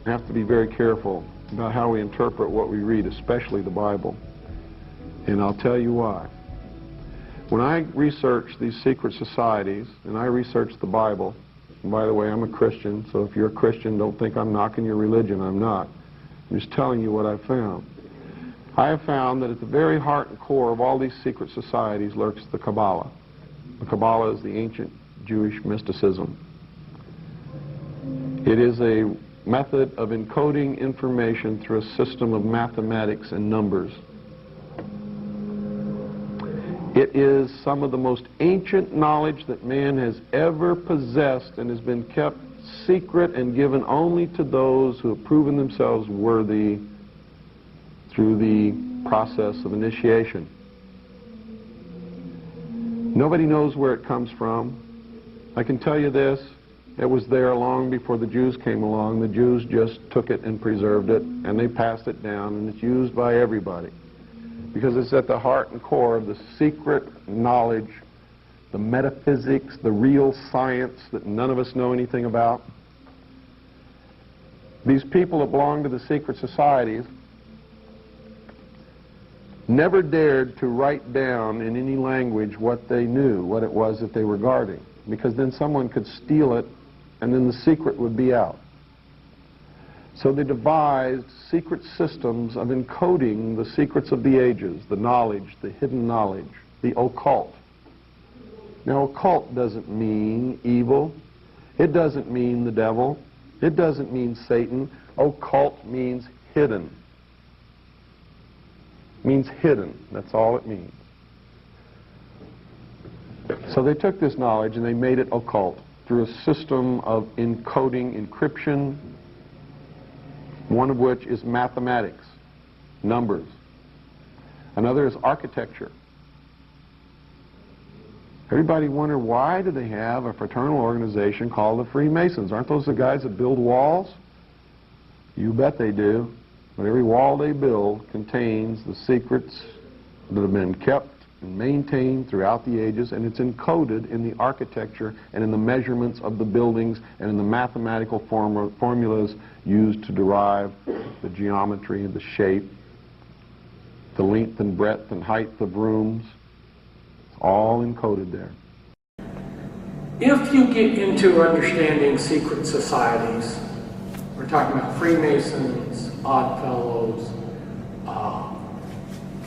have to be very careful about how we interpret what we read, especially the Bible. And I'll tell you why. When I research these secret societies, and I research the Bible, and by the way, I'm a Christian, so if you're a Christian, don't think I'm knocking your religion. I'm not. I'm just telling you what I've found. I have found that at the very heart and core of all these secret societies lurks the Kabbalah. The Kabbalah is the ancient Jewish mysticism. It is a method of encoding information through a system of mathematics and numbers. It is some of the most ancient knowledge that man has ever possessed and has been kept secret and given only to those who have proven themselves worthy through the process of initiation. Nobody knows where it comes from. I can tell you this, it was there long before the Jews came along. The Jews just took it and preserved it, and they passed it down, and it's used by everybody. Because it's at the heart and core of the secret knowledge, the metaphysics, the real science that none of us know anything about. These people that belong to the secret societies never dared to write down in any language what they knew, what it was that they were guarding, because then someone could steal it and then the secret would be out. So they devised secret systems of encoding the secrets of the ages, the knowledge, the hidden knowledge, the occult. Now, occult doesn't mean evil. It doesn't mean the devil. It doesn't mean Satan. Occult means hidden. It means hidden. That's all it means. So they took this knowledge and they made it occult through a system of encoding, encryption, one of which is mathematics, numbers. Another is architecture. Everybody wonder, why do they have a fraternal organization called the Freemasons? Aren't those the guys that build walls? You bet they do. But every wall they build contains the secrets that have been kept and maintained throughout the ages, and it's encoded in the architecture and in the measurements of the buildings and in the mathematical formulas used to derive the geometry and the shape, the length and breadth and height of rooms. It's all encoded there. If you get into understanding secret societies, we're talking about Freemasons, Oddfellows,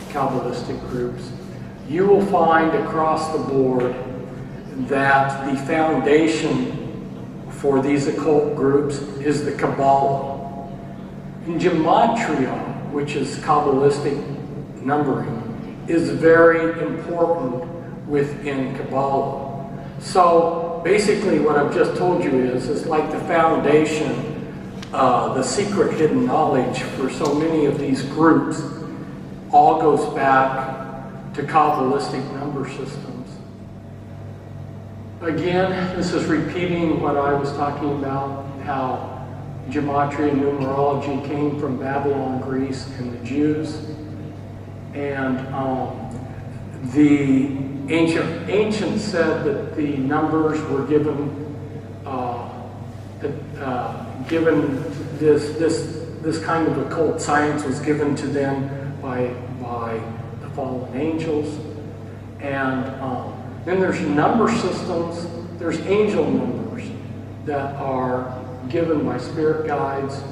Kabbalistic groups, you will find across the board that the foundation for these occult groups is the Kabbalah. And Gematria, which is Kabbalistic numbering, is very important within Kabbalah. So basically what I've just told you is like the foundation, the secret hidden knowledge for so many of these groups all goes back to Kabbalistic number systems. Again, this is repeating what I was talking about, how gematria and numerology came from Babylon, Greece, and the Jews. And the ancients said that the numbers were given this kind of occult science was given to them by the fallen angels. And then there's number systems, there's angel numbers that are given by spirit guides.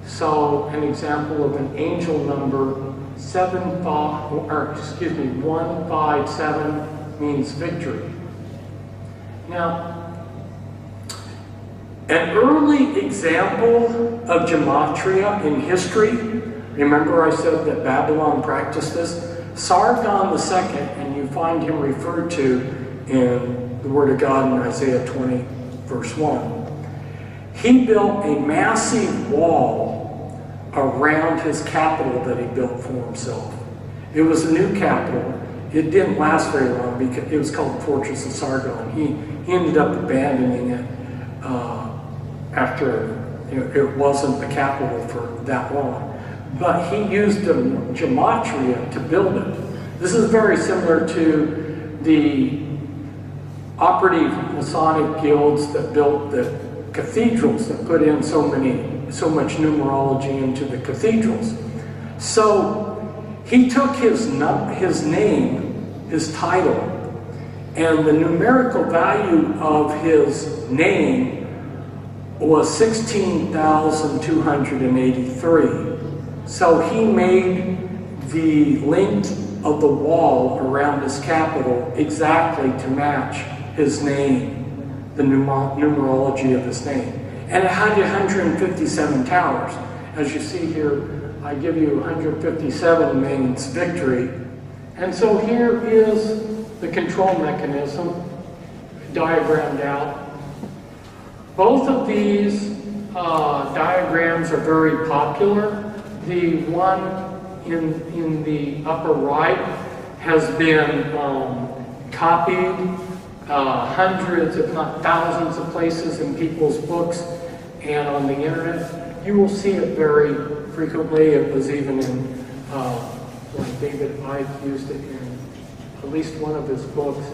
So an example of an angel number 157 means victory. Now, an early example of gematria in history, remember I said that Babylon practiced this? Sargon II, and you find him referred to in the Word of God in Isaiah 20, verse 1. He built a massive wall around his capital that he built for himself. It was a new capital. It didn't last very long because it was called the Fortress of Sargon. He ended up abandoning it after it wasn't the capital for that long. But he used gematria to build it. This is very similar to the operative Masonic guilds that built the cathedrals that put in so much numerology into the cathedrals. So he took his name, his title, and the numerical value of his name was 16,283. So he made the length of the wall around his capital exactly to match his name, the numerology of his name. And it had 157 towers. As you see here, I give you 157 means victory. And so here is the control mechanism diagrammed out. Both of these diagrams are very popular. The one in the upper right has been copied hundreds, if not thousands of places in people's books and on the internet. You will see it very frequently. It was even in, like David Icke used it in at least one of his books.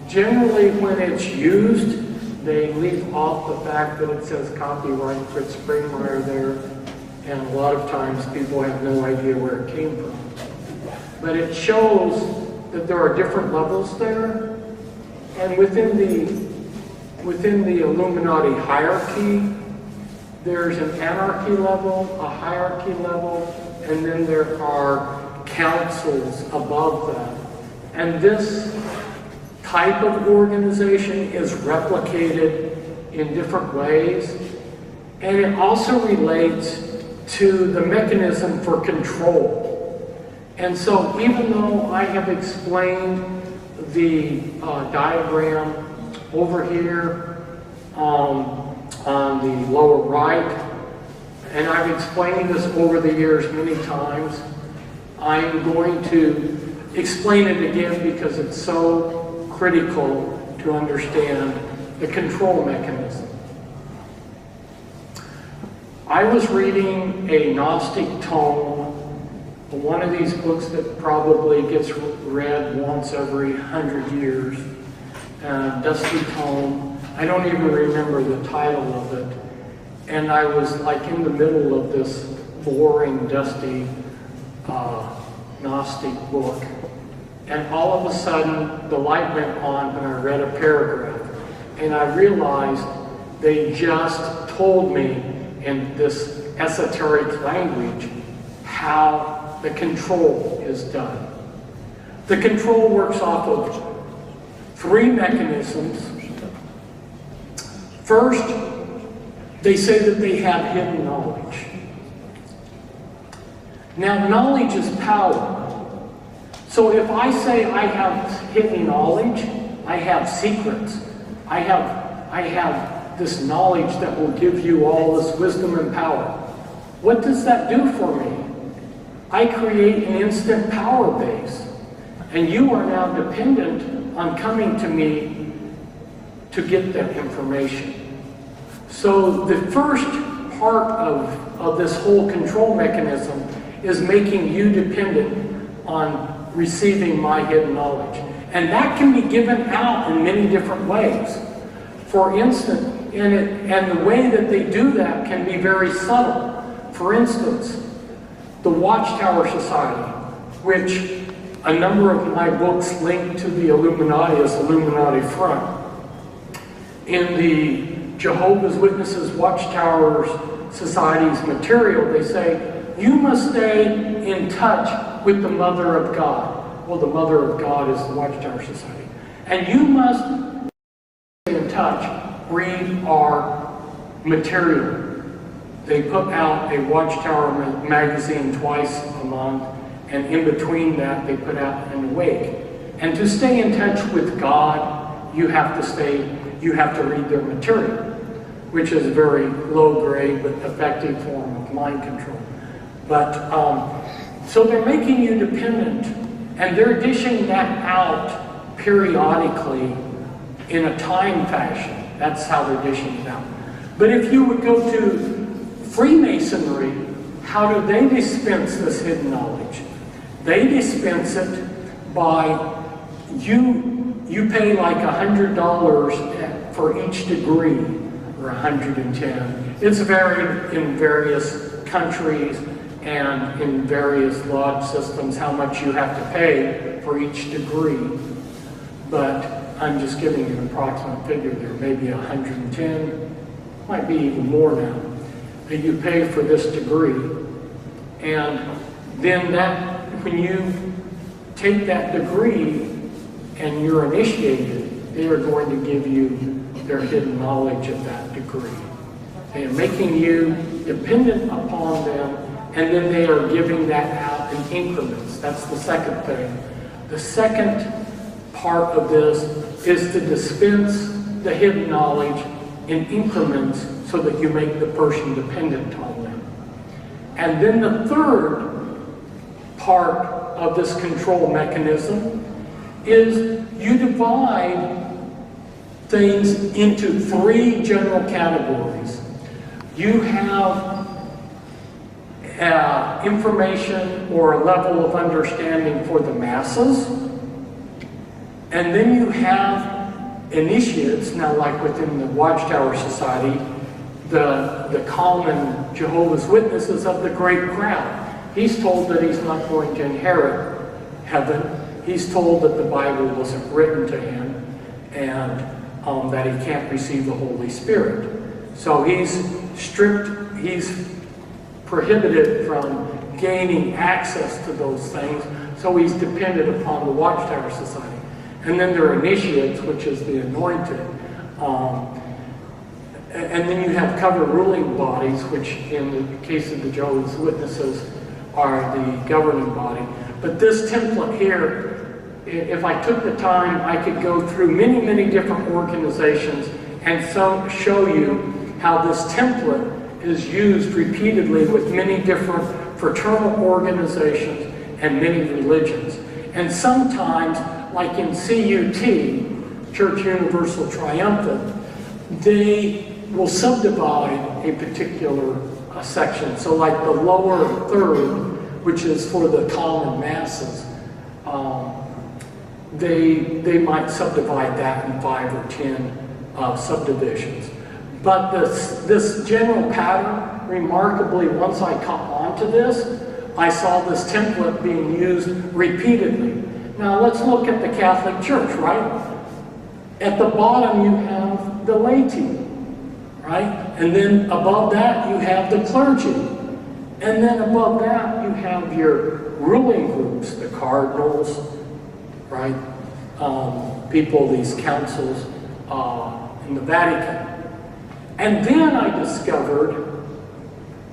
Generally, when it's used, they leave off the fact that it says copyright Fritz Springmeier there, and a lot of times people have no idea where it came from. But it shows that there are different levels there, and within the Illuminati hierarchy, there's an anarchy level, a hierarchy level, and then there are councils above that. And this type of organization is replicated in different ways, and it also relates to the mechanism for control. And so even though I have explained the diagram over here on the lower right, and I've explained this over the years many times, I'm going to explain it again because it's so critical to understand the control mechanism. I was reading a Gnostic tome, one of these books that probably gets read once every 100 years, a dusty tome. I don't even remember the title of it. And I was like in the middle of this boring, dusty Gnostic book. And all of a sudden, the light went on when I read a paragraph. And I realized they just told me in this esoteric language how the control is done. The control works off of 3 mechanisms. First, they say that they have hidden knowledge. Now, knowledge is power. So if I say I have hidden knowledge, I have secrets, I have this knowledge that will give you all this wisdom and power, what does that do for me? I create an instant power base, and you are now dependent on coming to me to get that information. So the first part of this whole control mechanism is making you dependent on receiving my hidden knowledge. And that can be given out in many different ways. For instance, and the way that they do that can be very subtle. For instance, the Watchtower Society, which a number of my books link to the Illuminati as Illuminati Front. In the Jehovah's Witnesses Watchtower Society's material, they say, you must stay in touch with the Mother of God. Well, the Mother of God is the Watchtower Society. And you must stay in touch, read our material. They put out a Watchtower magazine twice a month, and in between that, they put out an awake. And to stay in touch with God, you have to read their material, which is a very low-grade but effective form of mind control. But so they're making you dependent, and they're dishing that out periodically in a time fashion. That's how they're dishing it out. But if you would go to Freemasonry, how do they dispense this hidden knowledge? They dispense it by you pay like $100 for each degree or 110. It's varied in various countries and in various lodge systems how much you have to pay for each degree. But I'm just giving you an approximate figure there, maybe 110, might be even more now, that you pay for this degree. And then when you take that degree and you're initiated, they are going to give you their hidden knowledge of that degree. They are making you dependent upon them, and then they are giving that out in increments. That's the second thing. The second part of this is to dispense the hidden knowledge in increments so that you make the person dependent on them. And then the third part of this control mechanism is you divide things into three general categories. You have information or a level of understanding for the masses, and then you have initiates. Now, like within the Watchtower Society, the common Jehovah's Witnesses of the great crowd. He's told that he's not going to inherit heaven. He's told that the Bible wasn't written to him, and that he can't receive the Holy Spirit. So he's strict, he's prohibited from gaining access to those things, so he's dependent upon the Watchtower Society. And then there are initiates, which is the anointed. And then you have cover ruling bodies, which in the case of the Jehovah's Witnesses are the governing body. But this template here, if I took the time, I could go through many, many different organizations and show you how this template is used repeatedly with many different fraternal organizations and many religions. And sometimes, like in CUT, Church Universal Triumphant, they will subdivide a particular section. So like the lower third, which is for the common masses, they might subdivide that in 5 or 10 subdivisions. But this general pattern, remarkably, once I caught on to this, I saw this template being used repeatedly. Now let's look at the Catholic Church, right? At the bottom you have the laity, right? And then above that you have the clergy. And then above that you have your ruling groups, the cardinals, right? People, these councils in the Vatican. And then I discovered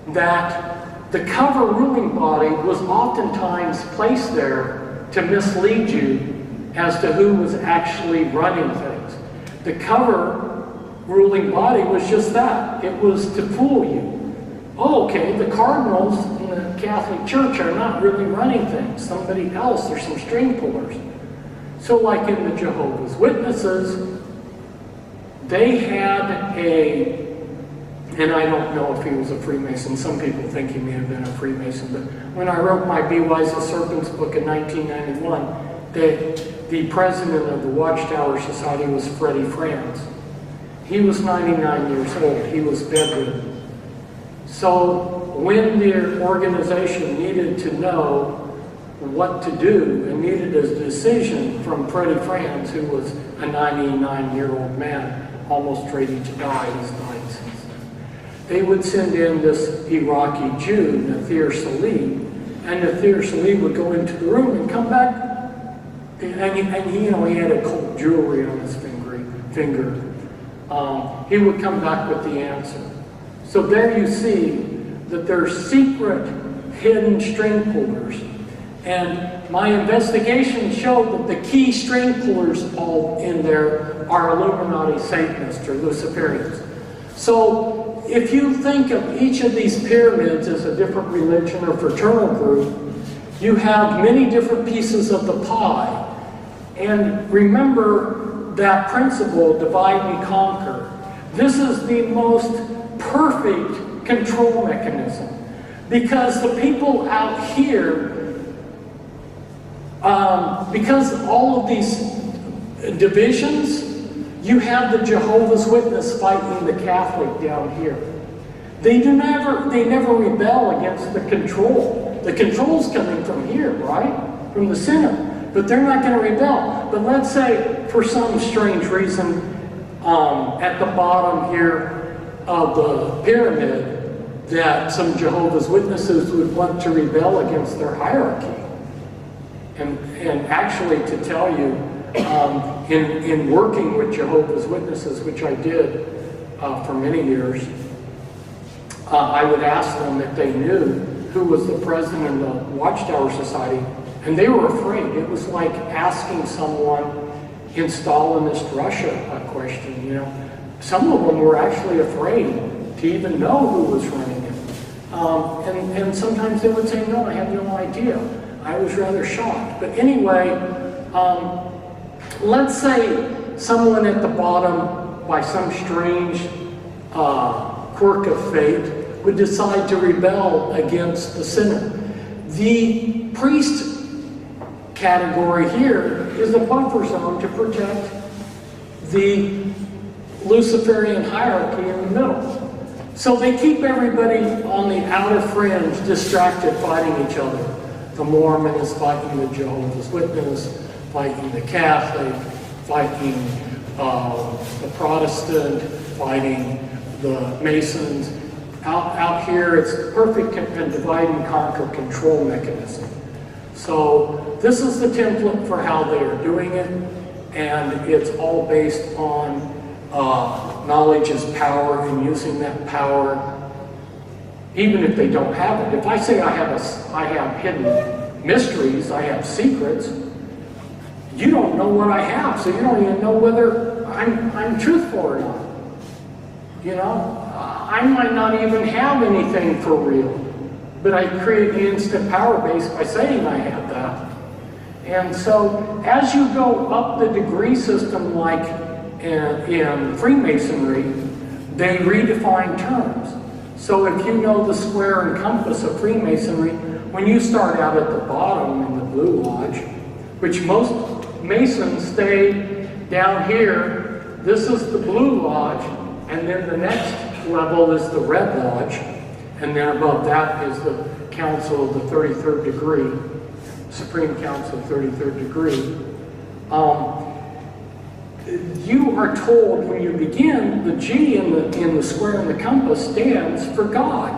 that the cover ruling body was oftentimes placed there to mislead you as to who was actually running things. The cover ruling body was just that. It was to fool you. Oh, okay, the cardinals in the Catholic Church are not really running things. Somebody else, there's some string pullers. So like in the Jehovah's Witnesses, they had and I don't know if he was a Freemason. Some people think he may have been a Freemason. But when I wrote my Be Wise as Serpents book in 1991, the president of the Watchtower Society was Freddie Franz. He was 99 years old. He was bedridden. So when the organization needed to know what to do and needed a decision from Freddie Franz, who was a 99-year-old man, almost ready to die, he's died since then, they would send in this Iraqi Jew, Nathir Salih, and Nathir Salih would go into the room and come back, and he, you know, he had occult jewelry on his finger. He would come back with the answer. So there you see that there's secret, hidden string pullers. And my investigation showed that the key string pullers all in there are Illuminati Satanists or Luciferians. So if you think of each of these pyramids as a different religion or fraternal group, you have many different pieces of the pie. And remember that principle, divide and conquer. This is the most perfect control mechanism, because the people out here, because all of these divisions, You have the Jehovah's Witness fighting the Catholic down here. They never rebel against the control. The control's coming from here, right? From the center. But they're not going to rebel. But let's say, for some strange reason, at the bottom here of the pyramid, that some Jehovah's Witnesses would want to rebel against their hierarchy. And actually, to tell you, in working with Jehovah's Witnesses, which I did for many years, I would ask them if they knew who was the president of the Watchtower Society, and they were afraid. It was like asking someone in Stalinist Russia a question, you know. Some of them were actually afraid to even know who was running it. And sometimes they would say, no, I have no idea. I was rather shocked. But anyway, let's say someone at the bottom, by some strange quirk of fate, would decide to rebel against the center. The priest category here is a buffer zone to protect the Luciferian hierarchy in the middle. So they keep everybody on the outer fringe distracted, fighting each other. The Mormon is fighting the Jehovah's Witness, fighting the Catholic, fighting the Protestant, fighting the Masons. Out here, it's perfect and divide and conquer control mechanism. So this is the template for how they are doing it, and it's all based on knowledge is power and using that power, even if they don't have it. If I say I have hidden mysteries, I have secrets, you don't know what I have, so you don't even know whether I'm truthful or not. You know? I might not even have anything for real, but I create the instant power base by saying I have that. And so as you go up the degree system, like in Freemasonry, they redefine terms. So if you know the square and compass of Freemasonry, when you start out at the bottom in the Blue Lodge, which most Masons stay down here, this is the Blue Lodge, and then the next level is the Red Lodge, and then above that is the Council of the 33rd degree, Supreme Council of 33rd degree. You are told when you begin, the G in the square and the compass stands for God.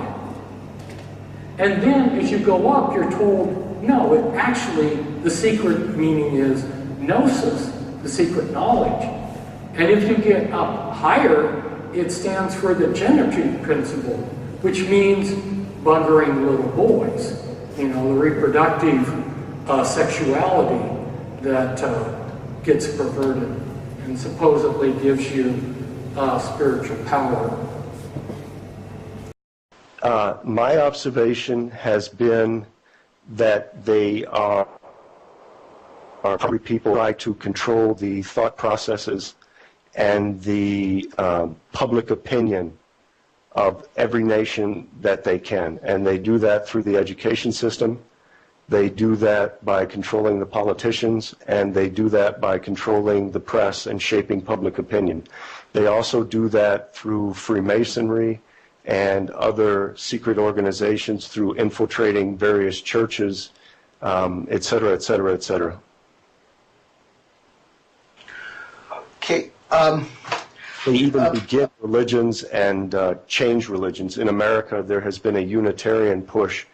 And then as you go up, you're told, no, it actually, the secret meaning is gnosis, the secret knowledge. And if you get up higher, it stands for the genitive principle, which means buggering little boys. You know, the reproductive sexuality that gets perverted and supposedly gives you spiritual power. My observation has been that they are people try to control the thought processes and the public opinion of every nation that they can. And they do that through the education system. They do that by controlling the politicians, and they do that by controlling the press and shaping public opinion. They also do that through Freemasonry and other secret organizations, through infiltrating various churches, et cetera, et cetera, et cetera. Okay. They even begin religions and change religions. In America, there has been a Unitarian push,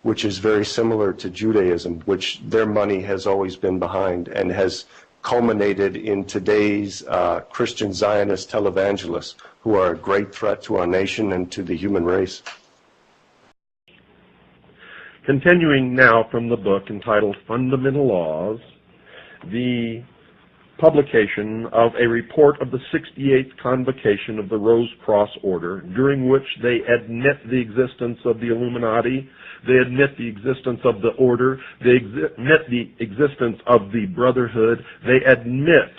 which is very similar to Judaism, which their money has always been behind, and has culminated in today's Christian Zionist televangelists, who are a great threat to our nation and to the human race. Continuing now from the book entitled Fundamental Laws, the publication of a report of the 68th Convocation of the Rose Cross Order, during which they admit the existence of the Illuminati, they admit the existence of the Order, they admit the existence of the Brotherhood, they admit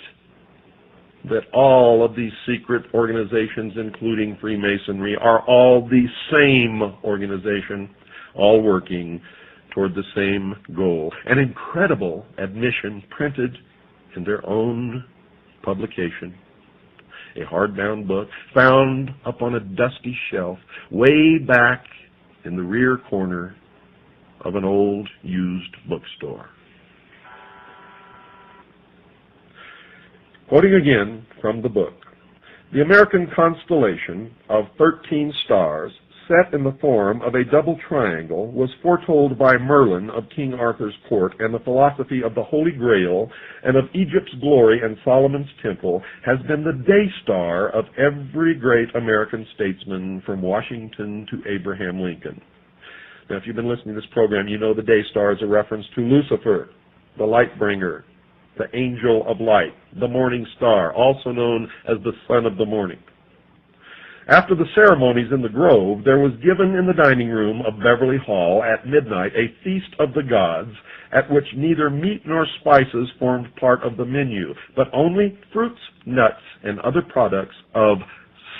that all of these secret organizations, including Freemasonry, are all the same organization, all working toward the same goal. An incredible admission printed in their own publication. a hardbound book found up on a dusty shelf way back in the rear corner of an old used bookstore. Quoting again from the book, the American constellation of 13 stars set in the form of a double triangle was foretold by Merlin of King Arthur's court, and the philosophy of the Holy Grail and of Egypt's glory and Solomon's temple has been the day star of every great American statesman from Washington to Abraham Lincoln. Now, if you've been listening to this program, you know the day star is a reference to Lucifer, the light bringer, the angel of light, the morning star, also known as the son of the morning. After the ceremonies in the grove, there was given in the dining room of Beverly Hall at midnight a feast of the gods, at which neither meat nor spices formed part of the menu, but only fruits, nuts, and other products of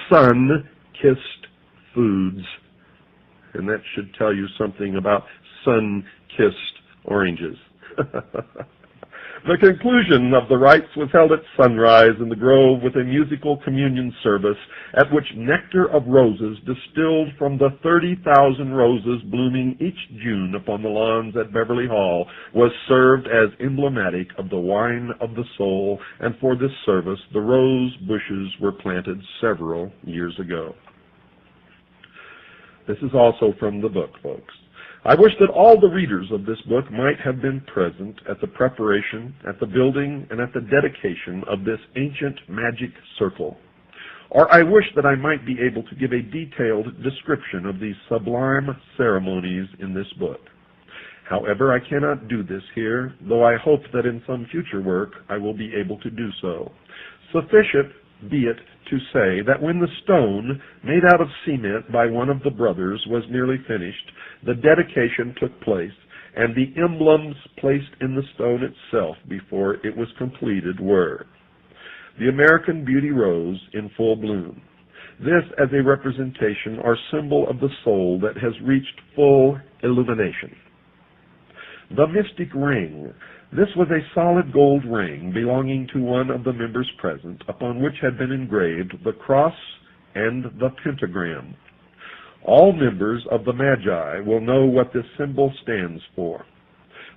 sun-kissed foods. And that should tell you something about sun-kissed oranges. The conclusion of the rites was held at sunrise in the grove with a musical communion service at which nectar of roses distilled from the 30,000 roses blooming each June upon the lawns at Beverly Hall was served as emblematic of the wine of the soul, and for this service the rose bushes were planted several years ago. This is also from the book, folks. I wish that all the readers of this book might have been present at the preparation, at the building, and at the dedication of this ancient magic circle. Or I wish that I might be able to give a detailed description of these sublime ceremonies in this book. However, I cannot do this here, though I hope that in some future work I will be able to do so. Sufficient be it to say that when the stone made out of cement by one of the brothers was nearly finished, the dedication took place, and the emblems placed in the stone itself before it was completed were the American Beauty Rose in full bloom. This as a representation or symbol of the soul that has reached full illumination. The mystic ring. This was a solid gold ring belonging to one of the members present, upon which had been engraved the cross and the pentagram. All members of the Magi will know what this symbol stands for.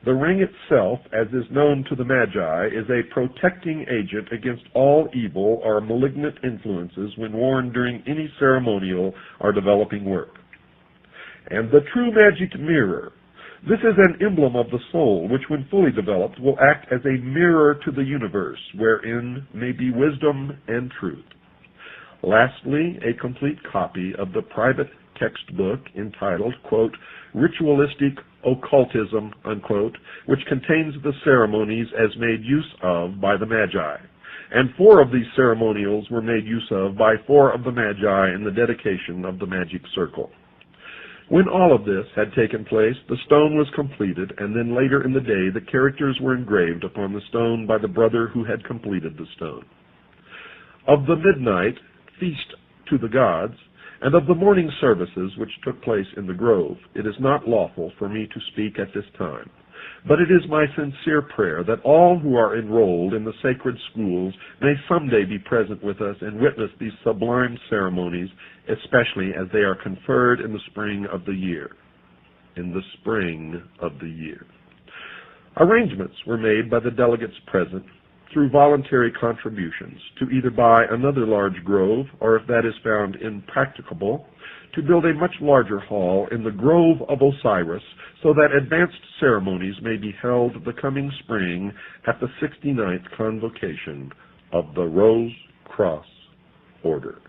The ring itself, as is known to the Magi, is a protecting agent against all evil or malignant influences when worn during any ceremonial or developing work. And the true magic mirror. This is an emblem of the soul, which when fully developed will act as a mirror to the universe, wherein may be wisdom and truth. Lastly, a complete copy of the private textbook entitled, quote, Ritualistic Occultism, unquote, which contains the ceremonies as made use of by the Magi. And 4 of these ceremonials were made use of by 4 of the Magi in the dedication of the magic circle. When all of this had taken place, the stone was completed, and then later in the day the characters were engraved upon the stone by the brother who had completed the stone. Of the midnight feast to the gods, and of the morning services which took place in the grove, it is not lawful for me to speak at this time. But it is my sincere prayer that all who are enrolled in the sacred schools may someday be present with us and witness these sublime ceremonies, especially as they are conferred in the spring of the year. In the spring of the year. Arrangements were made by the delegates present through voluntary contributions to either buy another large grove, or if that is found impracticable, to build a much larger hall in the Grove of Osiris, so that advanced ceremonies may be held the coming spring at the 69th convocation of the Rose Cross Order.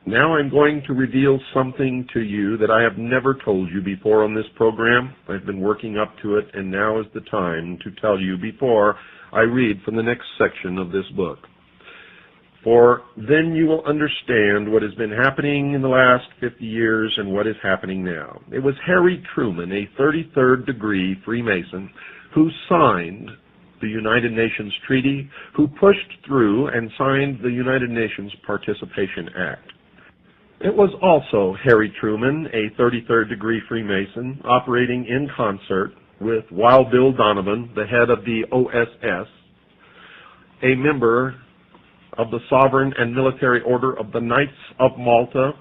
Now I'm going to reveal something to you that I have never told you before on this program. I've been working up to it, and now is the time to tell you before I read from the next section of this book. For then you will understand what has been happening in the last 50 years and what is happening now. It was Harry Truman, a 33rd degree Freemason, who signed the United Nations Treaty, who pushed through and signed the United Nations Participation Act. It was also Harry Truman, a 33rd degree Freemason, operating in concert with Wild Bill Donovan, the head of the OSS, a member of the Sovereign and Military Order of the Knights of Malta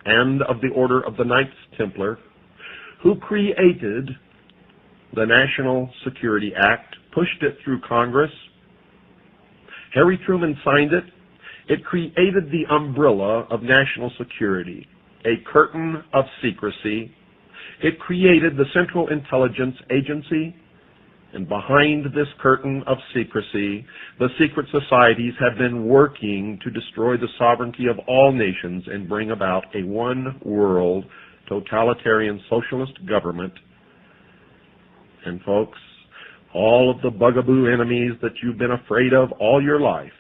and of the Order of the Knights Templar, who created the National Security Act, pushed it through Congress. Harry Truman signed it. It created the umbrella of national security, a curtain of secrecy. It created the Central Intelligence Agency, and behind this curtain of secrecy, the secret societies have been working to destroy the sovereignty of all nations and bring about a one-world totalitarian socialist government. And folks, all of the bugaboo enemies that you've been afraid of all your life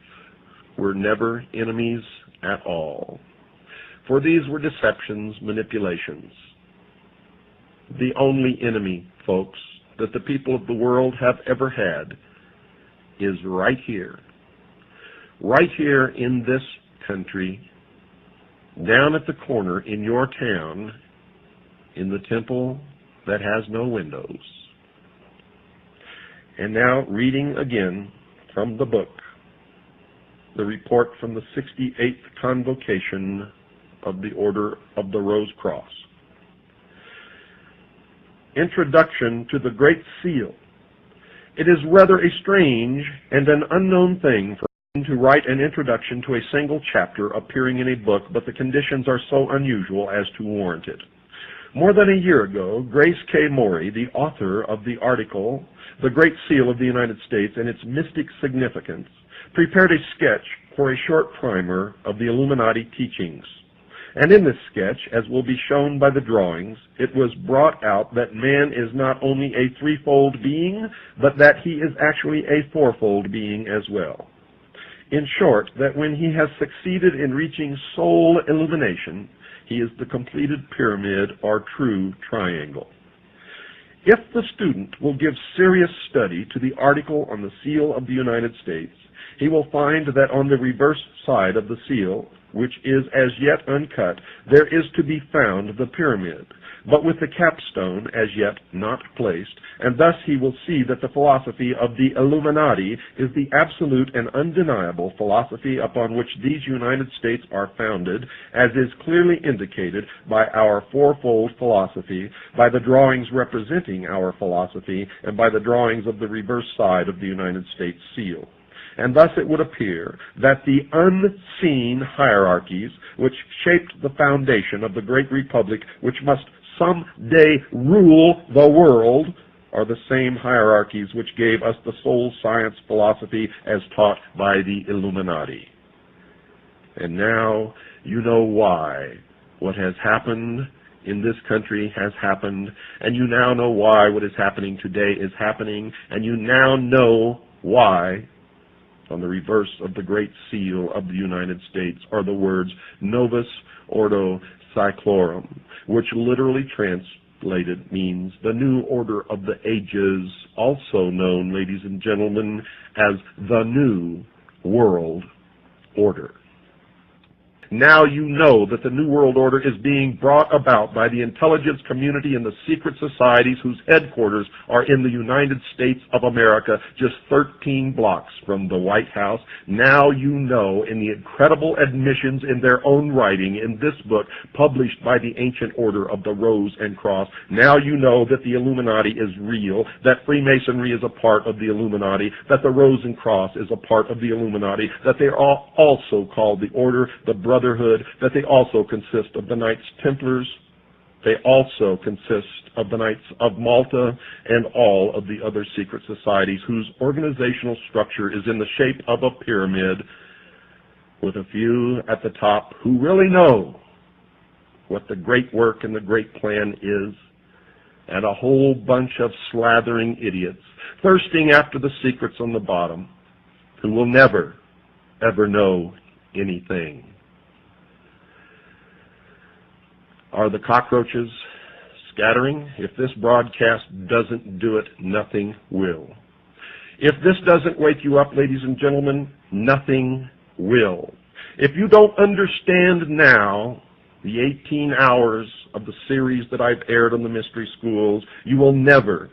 were never enemies at all. For these were deceptions, manipulations. The only enemy, folks, that the people of the world have ever had is right here in this country, down at the corner in your town, in the temple that has no windows. And now, reading again from the book, the report from the 68th Convocation of the Order of the Rose Cross. Introduction to the Great Seal. It is rather a strange and an unknown thing for one to write an introduction to a single chapter appearing in a book, but the conditions are so unusual as to warrant it. More than a year ago, Grace K. Morey, the author of the article, The Great Seal of the United States and Its Mystic Significance, prepared a sketch for a short primer of the Illuminati teachings. And in this sketch, as will be shown by the drawings, it was brought out that man is not only a threefold being, but that he is actually a fourfold being as well. In short, that when he has succeeded in reaching soul illumination, he is the completed pyramid or true triangle. If the student will give serious study to the article on the seal of the United States, he will find that on the reverse side of the seal, which is as yet uncut, there is to be found the pyramid, but with the capstone as yet not placed, and thus he will see that the philosophy of the Illuminati is the absolute and undeniable philosophy upon which these United States are founded, as is clearly indicated by our fourfold philosophy, by the drawings representing our philosophy, and by the drawings of the reverse side of the United States seal. And thus it would appear that the unseen hierarchies which shaped the foundation of the great republic, which must someday rule the world, are the same hierarchies which gave us the soul science philosophy as taught by the Illuminati. And now you know why what has happened in this country has happened, and you now know why what is happening today is happening, and you now know why on the reverse of the Great Seal of the United States are the words Novus Ordo Seclorum, which literally translated means the new order of the ages, also known, ladies and gentlemen, as the New World Order. Now you know that the New World Order is being brought about by the intelligence community and the secret societies whose headquarters are in the United States of America, just 13 blocks from the White House. Now you know, in the incredible admissions in their own writing in this book published by the Ancient Order of the Rose and Cross, now you know that the Illuminati is real, that Freemasonry is a part of the Illuminati, that the Rose and Cross is a part of the Illuminati, that they are also called the Order, the Brotherhood, that they also consist of the Knights Templars, they also consist of the Knights of Malta, and all of the other secret societies whose organizational structure is in the shape of a pyramid, with a few at the top who really know what the great work and the great plan is, and a whole bunch of slathering idiots thirsting after the secrets on the bottom who will never, ever know anything. Are the cockroaches scattering? If this broadcast doesn't do it, nothing will. If this doesn't wake you up, ladies and gentlemen, nothing will. If you don't understand now the 18 hours of the series that I've aired on the mystery schools, you will never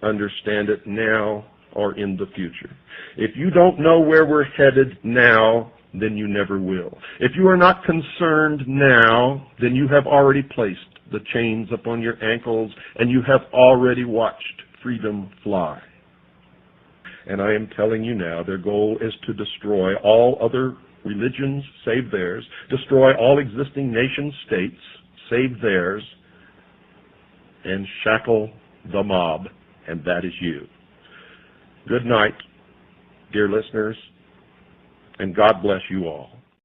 understand it now or in the future. If you don't know where we're headed now, then you never will. If you are not concerned now, then you have already placed the chains upon your ankles, and you have already watched freedom fly. And I am telling you now, their goal is to destroy all other religions save theirs, destroy all existing nation states save theirs, and shackle the mob, and that is you. Good night, dear listeners, and God bless you all.